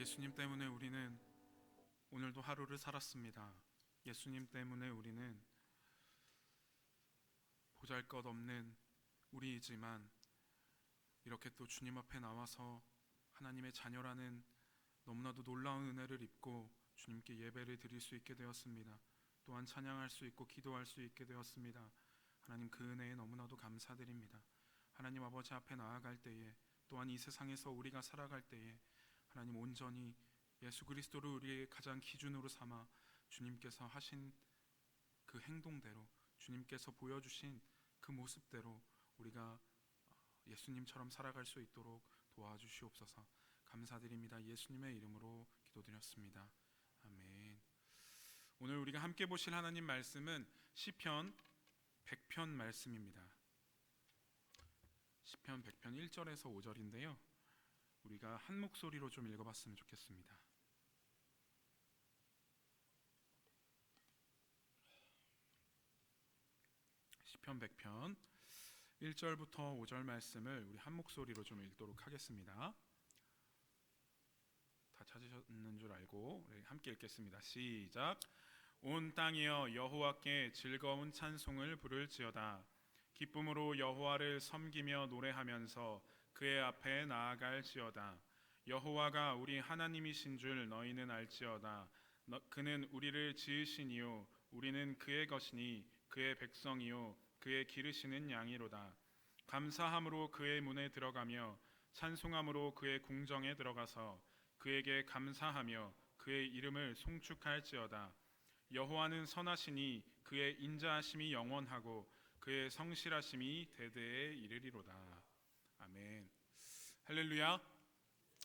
예수님 때문에 우리는 오늘도 하루를 살았습니다. 예수님 때문에 우리는 보잘것없는 우리이지만 이렇게 또 주님 앞에 나와서 하나님의 자녀라는 너무나도 놀라운 은혜를 입고 주님께 예배를 드릴 수 있게 되었습니다. 또한 찬양할 수 있고 기도할 수 있게 되었습니다. 하나님, 그 은혜에 너무나도 감사드립니다. 하나님 아버지 앞에 나아갈 때에, 또한 이 세상에서 우리가 살아갈 때에 하나님, 온전히 예수 그리스도를 우리의 가장 기준으로 삼아 주님께서 하신 그 행동대로, 주님께서 보여주신 그 모습대로 우리가 예수님처럼 살아갈 수 있도록 도와주시옵소서. 감사드립니다. 예수님의 이름으로 기도드렸습니다. 아멘. 오늘 우리가 함께 보실 하나님 말씀은 시편 100편 말씀입니다. 시편 100편 1절에서 5절인데요. 우리가 한 목소리로 좀 읽어봤으면 좋겠습니다. 시편 100편 1절부터 5절 말씀을 우리 한 목소리로 좀 읽도록 하겠습니다. 다 찾으셨는 줄 알고 함께 읽겠습니다. 시작. 온 땅이여 여호와께 즐거운 찬송을 부를지어다. 기쁨으로 여호와를 섬기며 노래하면서 그의 앞에 나아갈지어다. 여호와가 우리 하나님이신 줄 너희는 알지어다. 그는 우리를 지으시니요 우리는 그의 것이니 그의 백성이요 그의 기르시는 양이로다. 감사함으로 그의 문에 들어가며 찬송함으로 그의 궁정에 들어가서 그에게 감사하며 그의 이름을 송축할지어다. 여호와는 선하시니 그의 인자하심이 영원하고 그의 성실하심이 대대에 이르리로다. 아멘. 할렐루야.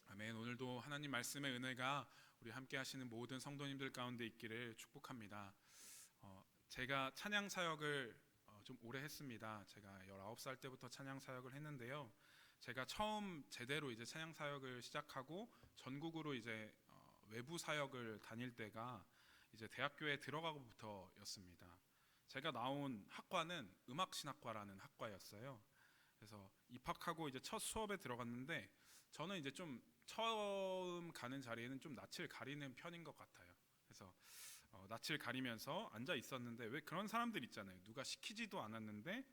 아멘. 오늘도 하나님 말씀의 은혜가 우리 함께 하시는 모든 성도님들 가운데 있기를 축복합니다. 제가 찬양 사역을 좀 오래 했습니다. 제가 19살 때부터 찬양 사역을 했는데요. 제가 처음 제대로 이제 찬양 사역을 시작하고 전국으로 이제 외부 사역을 다닐 때가 이제 대학교에 들어가고부터였습니다. 제가 나온 학과는 음악신학과라는 학과였어요. 그래서 입학하고 이제 첫 수업에 들어갔는데 저는 이제 좀 처음 가는 자리에는 좀 낯을 가리는 편인 것 같아요. 그래서 낯을 가리면서 앉아 있었는데, 왜 그런 사람들 있잖아요. 누가 시키지도 않았는데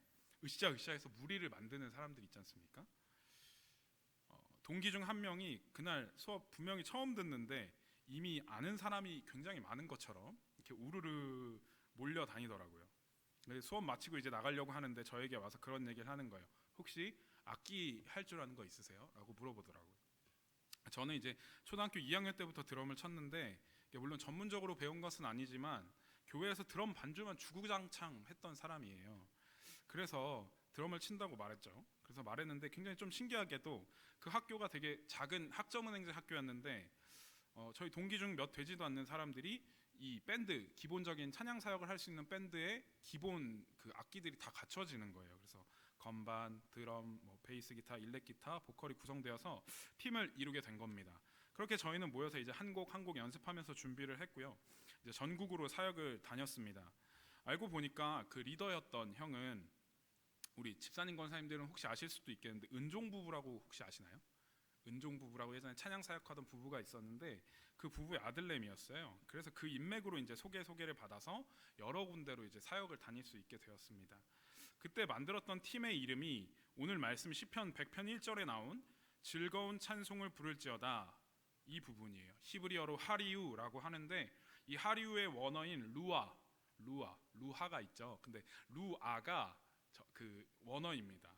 으쌰으쌰해서 무리를 만드는 사람들 있지 않습니까? 동기 중 한 명이 그날 수업 분명히 처음 듣는데 이미 아는 사람이 굉장히 많은 것처럼 이렇게 우르르 몰려 다니더라고요. 수업 마치고 이제 나가려고 하는데 저에게 와서 그런 얘기를 하는 거예요. 혹시 악기 할 줄 아는 거 있으세요? 라고 물어보더라고요. 저는 이제 초등학교 2학년 때부터 드럼을 쳤는데, 물론 전문적으로 배운 것은 아니지만 교회에서 드럼 반주만 주구장창 했던 사람이에요. 그래서 드럼을 친다고 말했죠. 그래서 말했는데 굉장히 좀 신기하게도 그 학교가 되게 작은 학점은행제 학교였는데 저희 동기 중 몇 되지도 않는 사람들이 이 밴드, 기본적인 찬양 사역을 할 수 있는 밴드의 기본 그 악기들이 다 갖춰지는 거예요. 그래서 건반, 드럼, 베이스 기타, 일렉 기타, 보컬이 구성되어서 팀을 이루게 된 겁니다. 그렇게 저희는 모여서 이제 한 곡 한 곡 연습하면서 준비를 했고요. 이제 전국으로 사역을 다녔습니다. 알고 보니까 그 리더였던 형은, 우리 집사님 권사님들은 혹시 아실 수도 있겠는데 은종 부부라고 혹시 아시나요? 은종 부부라고 예전에 찬양 사역하던 부부가 있었는데 그 부부의 아들내미였어요. 그래서 그 인맥으로 이제 소개를 받아서 여러 군데로 이제 사역을 다닐 수 있게 되었습니다. 그때 만들었던 팀의 이름이 오늘 말씀 시편 100편 1절에 나온 즐거운 찬송을 부를지어다, 이 부분이에요. 히브리어로 하리우라고 하는데 이 하리우의 원어인 루하가 있죠. 근데 루아가 그 원어입니다.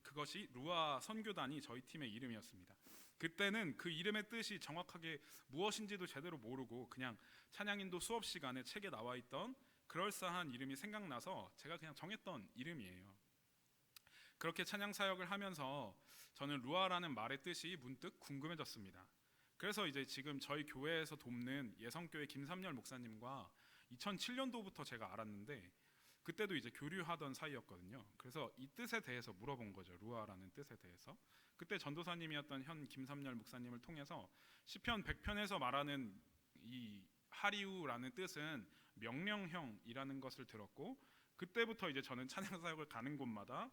그것이 루아 선교단이 저희 팀의 이름이었습니다. 그때는 그 이름의 뜻이 정확하게 무엇인지도 제대로 모르고 그냥 찬양인도 수업 시간에 책에 나와 있던 그럴싸한 이름이 생각나서 제가 그냥 정했던 이름이에요. 그렇게 찬양 사역을 하면서 저는 루아라는 말의 뜻이 문득 궁금해졌습니다. 그래서 이제 지금 저희 교회에서 돕는 예성교회 김삼열 목사님과 2007년도부터 제가 알았는데, 그때도 이제 교류하던 사이였거든요. 그래서 이 뜻에 대해서 물어본 거죠. 루아라는 뜻에 대해서. 그때 전도사님이었던 현 김삼열 목사님을 통해서 시편 100편에서 말하는 이 하리우라는 뜻은 명령형이라는 것을 들었고, 그때부터 이제 저는 찬양 사역을 가는 곳마다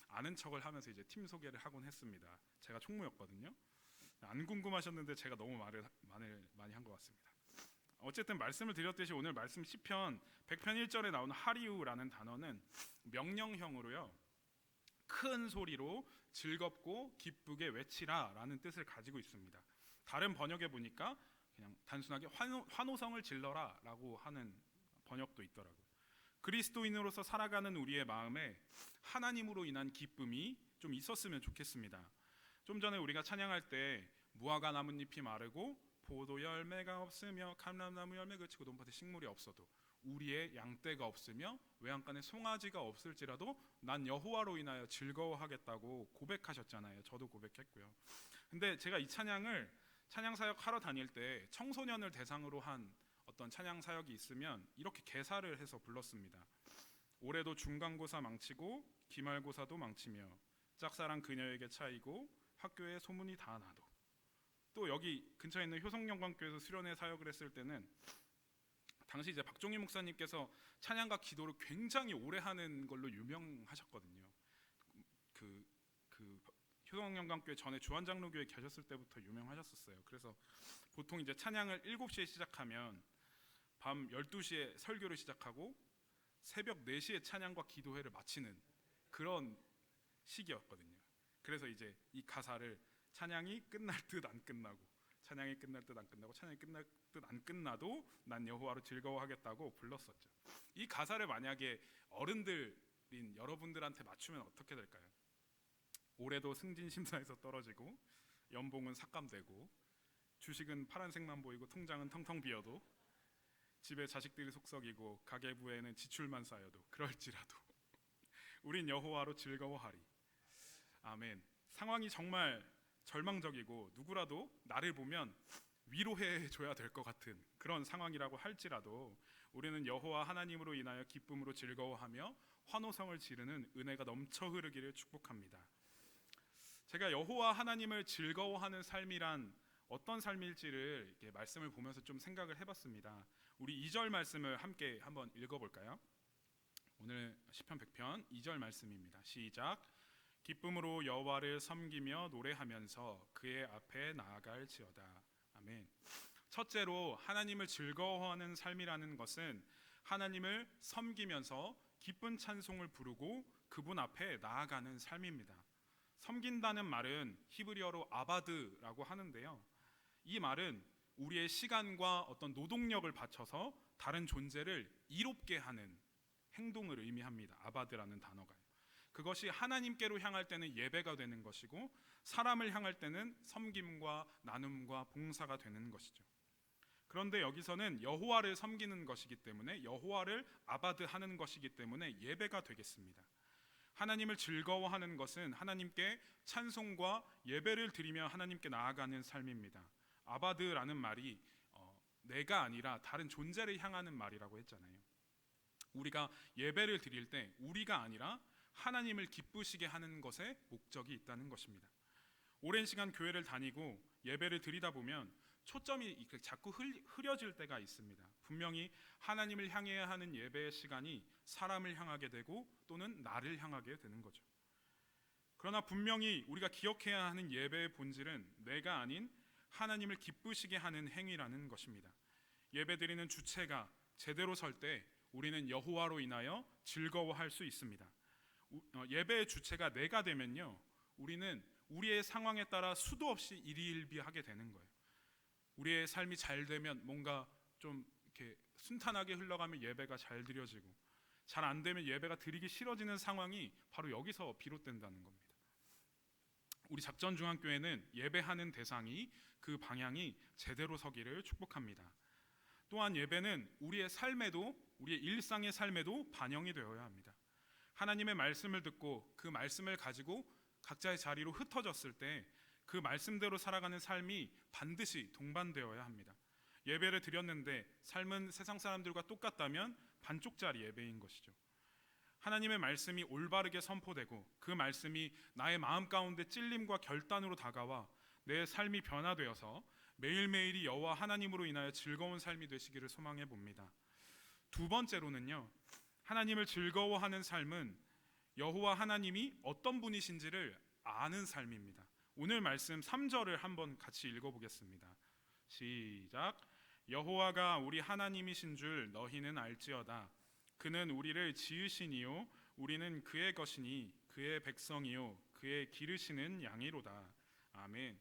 아는 척을 하면서 이제 팀 소개를 하곤 했습니다. 제가 총무였거든요. 안 궁금하셨는데 제가 너무 말을 많이 한 것 같습니다. 어쨌든 말씀을 드렸듯이 오늘 말씀 시편 100편 1절에 나오는 하리우라는 단어는 명령형으로요, 큰 소리로 즐겁고 기쁘게 외치라라는 뜻을 가지고 있습니다. 다른 번역에 보니까 그냥 단순하게 환호성을 질러라라고 하는 번역도 있더라고요. 그리스도인으로서 살아가는 우리의 마음에 하나님으로 인한 기쁨이 좀 있었으면 좋겠습니다. 좀 전에 우리가 찬양할 때 무화과 나뭇잎이 마르고 포도 열매가 없으며 감람나무 열매 그치고 논밭에 식물이 없어도 우리의 양떼가 없으며 외양간에 송아지가 없을지라도 난 여호와로 인하여 즐거워하겠다고 고백하셨잖아요. 저도 고백했고요. 근데 제가 이 찬양을 찬양 사역 하러 다닐 때 청소년을 대상으로 한 어떤 찬양 사역이 있으면 이렇게 개사를 해서 불렀습니다. 올해도 중간고사 망치고 기말고사도 망치며 짝사랑 그녀에게 차이고 학교에 소문이 다 나도. 또 여기 근처에 있는 효성영광교회에서 수련회 사역을 했을 때는 당시 이제 박종희 목사님께서 찬양과 기도를 굉장히 오래 하는 걸로 유명하셨거든요. 그 효성영광교회 전에 주한장로교회 계셨을 때부터 유명하셨었어요. 그래서 보통 이제 찬양을 7시에 시작하면 밤 12시에 설교를 시작하고 새벽 4시에 찬양과 기도회를 마치는 그런 시기였거든요. 그래서 이제 이 가사를 찬양이 끝날 듯 안 끝나고 찬양이 끝날 듯 안 끝나고 찬양이 끝날 듯 안 끝나도 난 여호와로 즐거워하겠다고 불렀었죠. 이 가사를 만약에 어른들인 여러분들한테 맞추면 어떻게 될까요? 올해도 승진심사에서 떨어지고 연봉은 삭감되고 주식은 파란색만 보이고 통장은 텅텅 비어도 집에 자식들이 속썩이고 가계부에는 지출만 쌓여도 그럴지라도 우린 여호와로 즐거워하리. 아멘. 상황이 정말 절망적이고 누구라도 나를 보면 위로해 줘야 될 것 같은 그런 상황이라고 할지라도 우리는 여호와 하나님으로 인하여 기쁨으로 즐거워하며 환호성을 지르는 은혜가 넘쳐 흐르기를 축복합니다. 제가 여호와 하나님을 즐거워하는 삶이란 어떤 삶일지를 이렇게 말씀을 보면서 좀 생각을 해봤습니다. 우리 2절 말씀을 함께 한번 읽어볼까요? 오늘 시편 100편 2절 말씀입니다. 시작. 기쁨으로 여호와를 섬기며 노래하면서 그의 앞에 나아갈지어다. 아멘. 첫째로 하나님을 즐거워하는 삶이라는 것은 하나님을 섬기면서 기쁜 찬송을 부르고 그분 앞에 나아가는 삶입니다. 섬긴다는 말은 히브리어로 아바드라고 하는데요. 이 말은 우리의 시간과 어떤 노동력을 바쳐서 다른 존재를 이롭게 하는 행동을 의미합니다. 아바드라는 단어가요. 그것이 하나님께로 향할 때는 예배가 되는 것이고 사람을 향할 때는 섬김과 나눔과 봉사가 되는 것이죠. 그런데 여기서는 여호와를 섬기는 것이기 때문에 여호와를 아바드하는 것이기 때문에 예배가 되겠습니다. 하나님을 즐거워하는 것은 하나님께 찬송과 예배를 드리며 하나님께 나아가는 삶입니다. 아바드라는 말이 내가 아니라 다른 존재를 향하는 말이라고 했잖아요. 우리가 예배를 드릴 때 우리가 아니라 하나님을 기쁘시게 하는 것에 목적이 있다는 것입니다. 오랜 시간 교회를 다니고 예배를 드리다 보면 초점이 자꾸 흐려질 때가 있습니다. 분명히 하나님을 향해야 하는 예배의 시간이 사람을 향하게 되고 또는 나를 향하게 되는 거죠. 그러나 분명히 우리가 기억해야 하는 예배의 본질은 내가 아닌 하나님을 기쁘시게 하는 행위라는 것입니다. 예배드리는 주체가 제대로 설 때 우리는 여호와로 인하여 즐거워할 수 있습니다. 예배의 주체가 내가 되면요, 우리는 우리의 상황에 따라 수도 없이 일희일비하게 되는 거예요. 우리의 삶이 잘 되면 뭔가 좀 이렇게 순탄하게 흘러가면 예배가 잘 드려지고, 잘 안 되면 예배가 드리기 싫어지는 상황이 바로 여기서 비롯된다는 겁니다. 우리 작전중앙교회는 예배하는 대상이 그 방향이 제대로 서기를 축복합니다. 또한 예배는 우리의 삶에도, 우리의 일상의 삶에도 반영이 되어야 합니다. 하나님의 말씀을 듣고 그 말씀을 가지고 각자의 자리로 흩어졌을 때 그 말씀대로 살아가는 삶이 반드시 동반되어야 합니다. 예배를 드렸는데 삶은 세상 사람들과 똑같다면 반쪽짜리 예배인 것이죠. 하나님의 말씀이 올바르게 선포되고 그 말씀이 나의 마음 가운데 찔림과 결단으로 다가와 내 삶이 변화되어서 매일매일이 여호와 하나님으로 인하여 즐거운 삶이 되시기를 소망해 봅니다. 두 번째로는요, 하나님을 즐거워하는 삶은 여호와 하나님이 어떤 분이신지를 아는 삶입니다. 오늘 말씀 3절을 한번 같이 읽어보겠습니다. 시작. 여호와가 우리 하나님이신 줄 너희는 알지어다. 그는 우리를 지으시니요 우리는 그의 것이니 그의 백성이요 그의 기르시는 양이로다. 아멘.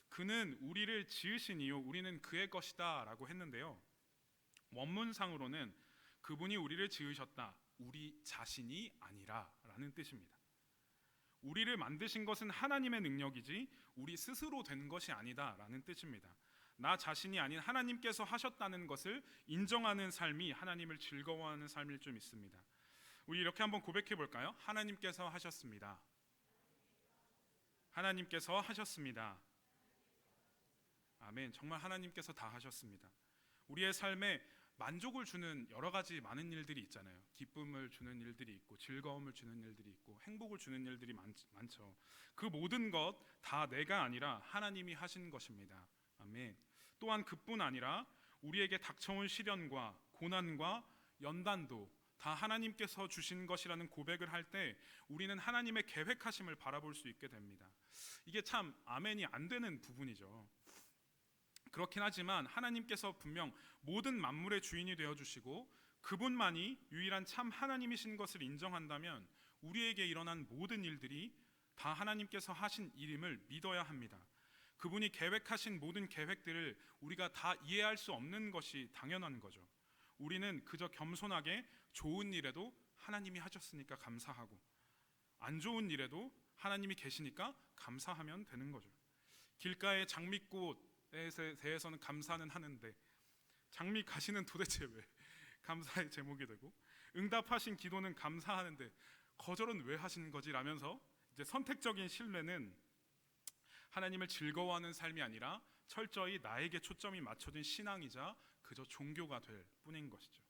그는 우리를 지으시니요 우리는 그의 것이다 라고 했는데요, 원문상으로는 그분이 우리를 지으셨다, 우리 자신이 아니라 라는 뜻입니다. 우리를 만드신 것은 하나님의 능력이지 우리 스스로 된 것이 아니다 라는 뜻입니다. 나 자신이 아닌 하나님께서 하셨다는 것을 인정하는 삶이 하나님을 즐거워하는 삶일 줄 믿습니다. 우리 이렇게 한번 고백해 볼까요? 하나님께서 하셨습니다. 하나님께서 하셨습니다. 아멘. 정말 하나님께서 다 하셨습니다. 우리의 삶에 만족을 주는 여러 가지 많은 일들이 있잖아요. 기쁨을 주는 일들이 있고 즐거움을 주는 일들이 있고 행복을 주는 일들이 많죠. 그 모든 것 다 내가 아니라 하나님이 하신 것입니다. 아멘. 또한 그뿐 아니라 우리에게 닥쳐온 시련과 고난과 연단도 다 하나님께서 주신 것이라는 고백을 할 때 우리는 하나님의 계획하심을 바라볼 수 있게 됩니다. 이게 참 아멘이 안 되는 부분이죠. 그렇긴 하지만 하나님께서 분명 모든 만물의 주인이 되어주시고 그분만이 유일한 참 하나님이신 것을 인정한다면 우리에게 일어난 모든 일들이 다 하나님께서 하신 일임을 믿어야 합니다. 그분이 계획하신 모든 계획들을 우리가 다 이해할 수 없는 것이 당연한 거죠. 우리는 그저 겸손하게 좋은 일에도 하나님이 하셨으니까 감사하고 안 좋은 일에도 하나님이 계시니까 감사하면 되는 거죠. 길가의 장미꽃에 대해서는 감사는 하는데 장미 가시는 도대체 왜 감사의 제목이 되고, 응답하신 기도는 감사하는데 거절은 왜 하시는 거지? 라면서 이제 선택적인 신뢰는 하나님을 즐거워하는 삶이 아니라 철저히 나에게 초점이 맞춰진 신앙이자 그저 종교가 될 뿐인 것이죠.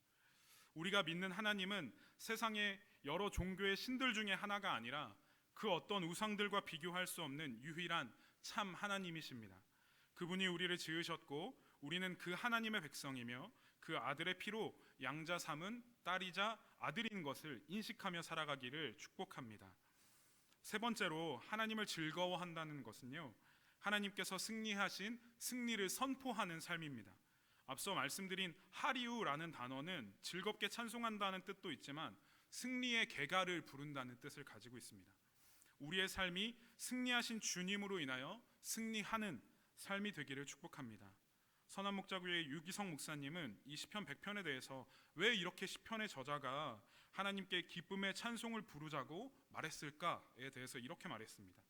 우리가 믿는 하나님은 세상의 여러 종교의 신들 중에 하나가 아니라 그 어떤 우상들과 비교할 수 없는 유일한 참 하나님이십니다. 그분이 우리를 지으셨고 우리는 그 하나님의 백성이며 그 아들의 피로 양자 삼은 딸이자 아들인 것을 인식하며 살아가기를 축복합니다. 세 번째로 하나님을 즐거워한다는 것은요, 하나님께서 승리하신 승리를 선포하는 삶입니다. 앞서 말씀드린 하리우라는 단어는 즐겁게 찬송한다는 뜻도 있지만 승리의 개가를 부른다는 뜻을 가지고 있습니다. 우리의 삶이 승리하신 주님으로 인하여 승리하는 삶이 되기를 축복합니다. 선한목자교회 유기성 목사님은 이 시편 100편에 대해서 왜 이렇게 시편의 저자가 하나님께 기쁨의 찬송을 부르자고 말했을까에 대해서 이렇게 말했습니다.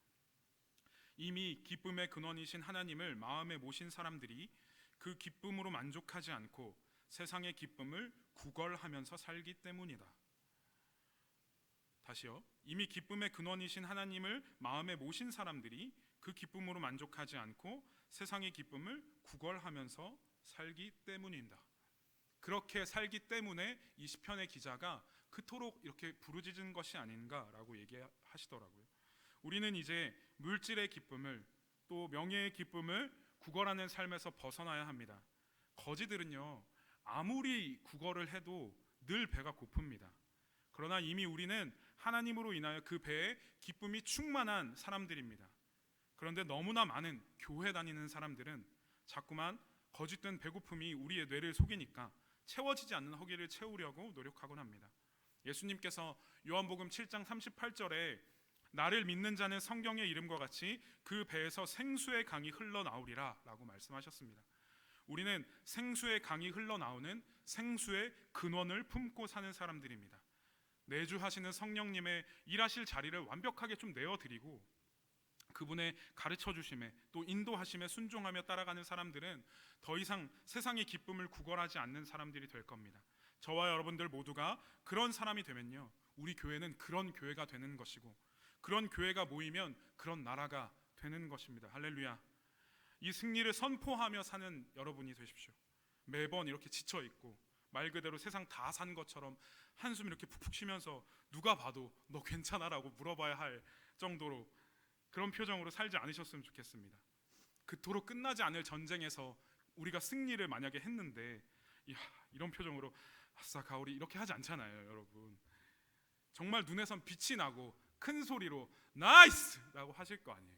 이미 기쁨의 근원이신 하나님을 마음에 모신 사람들이 그 기쁨으로 만족하지 않고 세상의 기쁨을 구걸하면서 살기 때문이다. 다시요. 이미 기쁨의 근원이신 하나님을 마음에 모신 사람들이 그 기쁨으로 만족하지 않고 세상의 기쁨을 구걸하면서 살기 때문이다. 그렇게 살기 때문에 이 시편의 기자가 그토록 이렇게 부르짖은 것이 아닌가라고 얘기하시더라고요. 우리는 이제 물질의 기쁨을 또 명예의 기쁨을 구걸하는 삶에서 벗어나야 합니다. 거지들은요, 아무리 구걸을 해도 늘 배가 고픕니다. 그러나 이미 우리는 하나님으로 인하여 그 배에 기쁨이 충만한 사람들입니다. 그런데 너무나 많은 교회 다니는 사람들은 자꾸만 거짓된 배고픔이 우리의 뇌를 속이니까 채워지지 않는 허기를 채우려고 노력하곤 합니다. 예수님께서 요한복음 7장 38절에 나를 믿는 자는 성경의 이름과 같이 그 배에서 생수의 강이 흘러나오리라 라고 말씀하셨습니다. 우리는 생수의 강이 흘러나오는 생수의 근원을 품고 사는 사람들입니다. 내주하시는 성령님의 일하실 자리를 완벽하게 좀 내어드리고 그분의 가르쳐주심에 또 인도하심에 순종하며 따라가는 사람들은 더 이상 세상의 기쁨을 구걸하지 않는 사람들이 될 겁니다. 저와 여러분들 모두가 그런 사람이 되면요, 우리 교회는 그런 교회가 되는 것이고 그런 교회가 모이면 그런 나라가 되는 것입니다. 할렐루야. 이 승리를 선포하며 사는 여러분이 되십시오. 매번 이렇게 지쳐있고 말 그대로 세상 다 산 것처럼 한숨 이렇게 푹푹 쉬면서 누가 봐도 너 괜찮아? 라고 물어봐야 할 정도로 그런 표정으로 살지 않으셨으면 좋겠습니다. 그토록 끝나지 않을 전쟁에서 우리가 승리를 만약에 했는데 이런 표정으로 아싸 가오리 이렇게 하지 않잖아요. 여러분 정말 눈에선 빛이 나고 큰 소리로 나이스! 라고 하실 거 아니에요.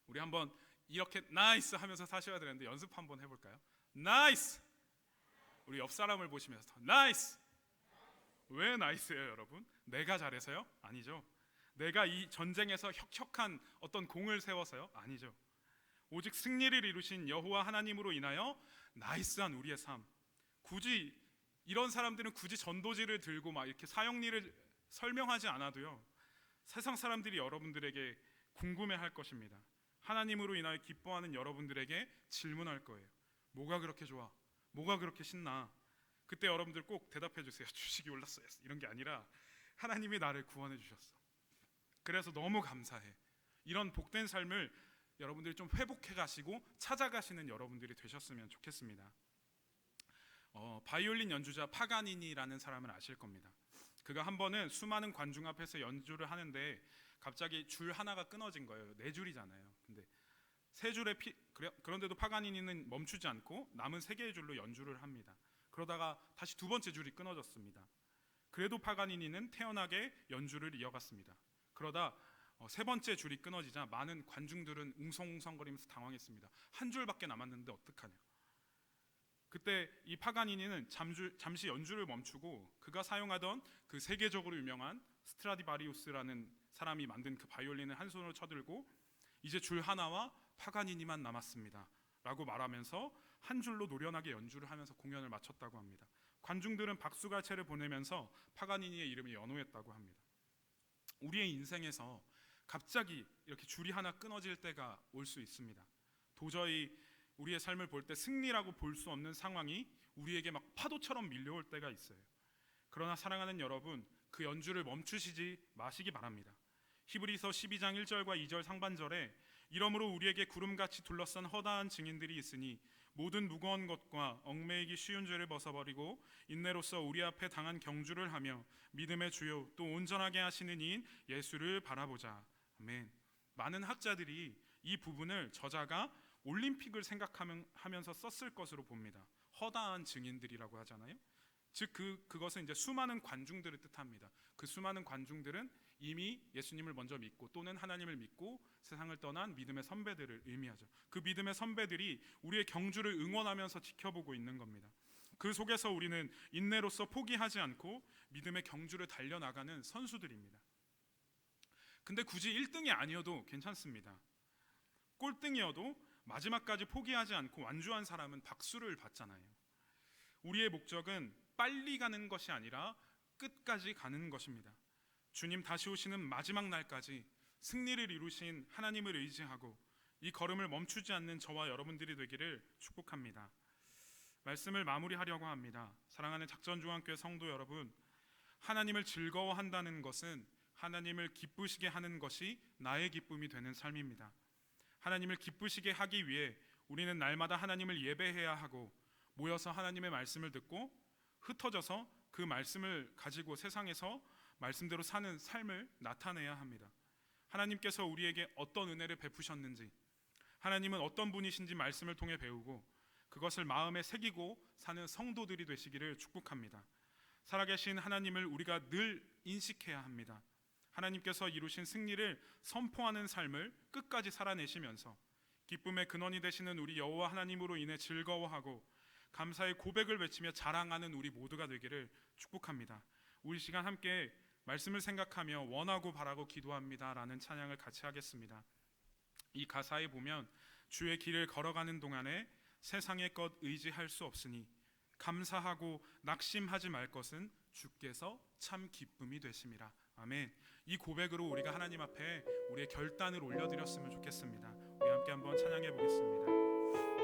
우리 한번 이렇게 나이스 하면서 사셔야 되는데 연습 한번 해볼까요? 나이스. 우리 옆 사람을 보시면서 나이스. 왜 나이스예요, 여러분? 내가 잘해서요? 아니죠. 내가 이 전쟁에서 혁혁한 어떤 공을 세워서요? 아니죠. 오직 승리를 이루신 여호와 하나님으로 인하여 나이스한 우리의 삶. 굳이 이런 사람들은 굳이 전도지를 들고 막 이렇게 사형리를 설명하지 않아도요, 세상 사람들이 여러분들에게 궁금해할 것입니다. 하나님으로 인하여 기뻐하는 여러분들에게 질문할 거예요. 뭐가 그렇게 좋아? 뭐가 그렇게 신나? 그때 여러분들 꼭 대답해 주세요. 주식이 올랐어요. 이런 게 아니라 하나님이 나를 구원해 주셨어. 그래서 너무 감사해. 이런 복된 삶을 여러분들이 좀 회복해 가시고 찾아가시는 여러분들이 되셨으면 좋겠습니다. 바이올린 연주자 파가니니라는 사람을 아실 겁니다. 그가 한 번은 수많은 관중 앞에서 연주를 하는데 갑자기 줄 하나가 끊어진 거예요. 4줄이잖아요. 근데 3줄에 그런데도 파가니니는 멈추지 않고 남은 3개의 줄로 연주를 합니다. 그러다가 다시 2번째 줄이 끊어졌습니다. 그래도 파가니니는 태연하게 연주를 이어갔습니다. 그러다 3번째 줄이 끊어지자 많은 관중들은 웅성웅성거리면서 당황했습니다. 한 줄밖에 남았는데 어떡하냐. 그때 이 파가니니는 잠시 연주를 멈추고 그가 사용하던 그 세계적으로 유명한 스트라디바리우스라는 사람이 만든 그 바이올린을 한 손으로 쳐들고 이제 줄 하나와 파가니니만 남았습니다 라고 말하면서 한 줄로 노련하게 연주를 하면서 공연을 마쳤다고 합니다. 관중들은 박수갈채를 보내면서 파가니니의 이름을 연호했다고 합니다. 우리의 인생에서 갑자기 이렇게 줄이 하나 끊어질 때가 올 수 있습니다. 도저히 우리의 삶을 볼 때 승리라고 볼 수 없는 상황이 우리에게 막 파도처럼 밀려올 때가 있어요. 그러나 사랑하는 여러분, 그 연주를 멈추시지 마시기 바랍니다. 히브리서 12장 1절과 2절 상반절에 이러므로 우리에게 구름같이 둘러싼 허다한 증인들이 있으니 모든 무거운 것과 얽매이기 쉬운 죄를 벗어버리고 인내로써 우리 앞에 당한 경주를 하며 믿음의 주요 또 온전하게 하시는 이인 예수를 바라보자. 아멘. 많은 학자들이 이 부분을 저자가 올림픽을 생각하면서 썼을 것으로 봅니다. 허다한 증인들이라고 하잖아요. 즉 그것은 이제 수많은 관중들을 뜻합니다. 그 수많은 관중들은 이미 예수님을 먼저 믿고 또는 하나님을 믿고 세상을 떠난 믿음의 선배들을 의미하죠. 그 믿음의 선배들이 우리의 경주를 응원하면서 지켜보고 있는 겁니다. 그 속에서 우리는 인내로서 포기하지 않고 믿음의 경주를 달려나가는 선수들입니다. 근데 굳이 1등이 아니어도 괜찮습니다. 꼴등이어도 마지막까지 포기하지 않고 완주한 사람은 박수를 받잖아요. 우리의 목적은 빨리 가는 것이 아니라 끝까지 가는 것입니다. 주님 다시 오시는 마지막 날까지 승리를 이루신 하나님을 의지하고 이 걸음을 멈추지 않는 저와 여러분들이 되기를 축복합니다. 말씀을 마무리하려고 합니다. 사랑하는 작전중앙교회 성도 여러분, 하나님을 즐거워한다는 것은 하나님을 기쁘시게 하는 것이 나의 기쁨이 되는 삶입니다. 하나님을 기쁘시게 하기 위해 우리는 날마다 하나님을 예배해야 하고 모여서 하나님의 말씀을 듣고 흩어져서 그 말씀을 가지고 세상에서 말씀대로 사는 삶을 나타내야 합니다. 하나님께서 우리에게 어떤 은혜를 베푸셨는지, 하나님은 어떤 분이신지 말씀을 통해 배우고 그것을 마음에 새기고 사는 성도들이 되시기를 축복합니다. 살아계신 하나님을 우리가 늘 인식해야 합니다. 하나님께서 이루신 승리를 선포하는 삶을 끝까지 살아내시면서 기쁨의 근원이 되시는 우리 여호와 하나님으로 인해 즐거워하고 감사의 고백을 외치며 자랑하는 우리 모두가 되기를 축복합니다. 우리 시간 함께 말씀을 생각하며 원하고 바라고 기도합니다 라는 찬양을 같이 하겠습니다. 이 가사에 보면 주의 길을 걸어가는 동안에 세상의 것 의지할 수 없으니 감사하고 낙심하지 말 것은 주께서 참 기쁨이 되심이라. 아멘. 이 고백으로 우리가 하나님 앞에 우리의 결단을 올려드렸으면 좋겠습니다. 우리 함께 한번 찬양해 보겠습니다.